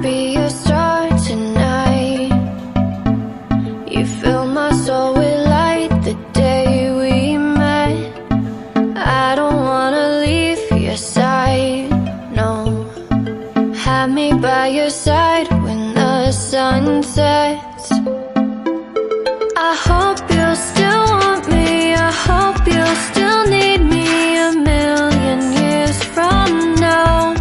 be your star tonight? You fill my soul with light the day we met. I don't wanna leave your side, no. Have me by your side when the sun sets. I hope you'll still want me, I hope you'll still need me a million years from now.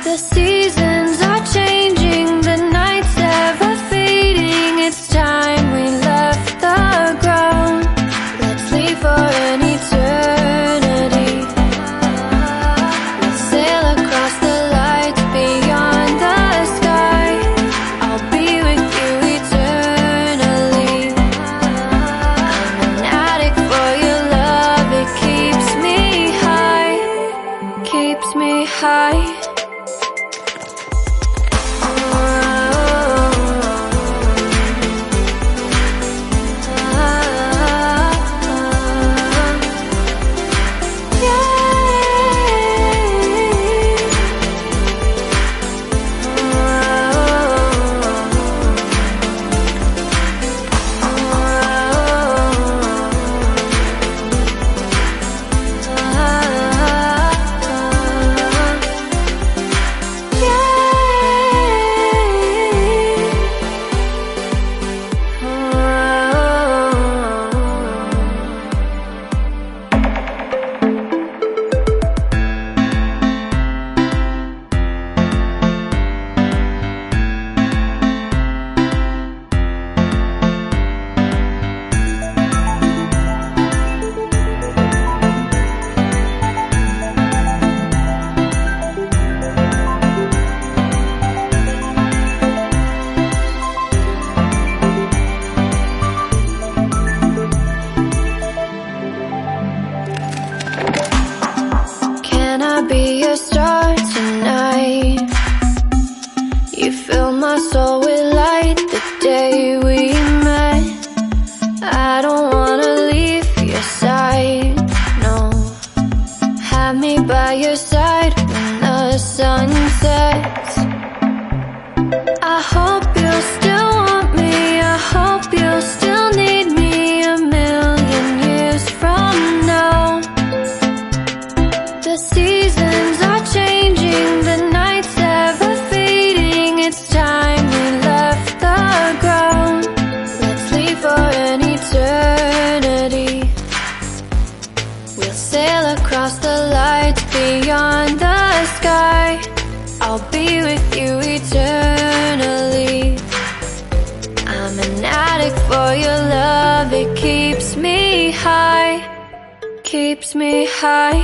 The seasons are changing, the nights ever fading. It's time we left the ground. Let's leave for an eternity. We'll sail across the lights beyond the sky. I'll be with you eternally. I'm an addict for your love, it keeps me high, keeps me high. Can I be your star tonight? You fill my soul with light the day we met. I don't wanna leave your side, no. Have me by your side when the sun sets. I hope you'll still want me, I hope you'll still need me a million years from now. The seasons are changing, the nights ever fading. It's time we left the ground. Let's leave for an eternity. We'll sail across the lights beyond the sky. I'll be with you eternally. I'm an addict for your love, it keeps me high, keeps me high.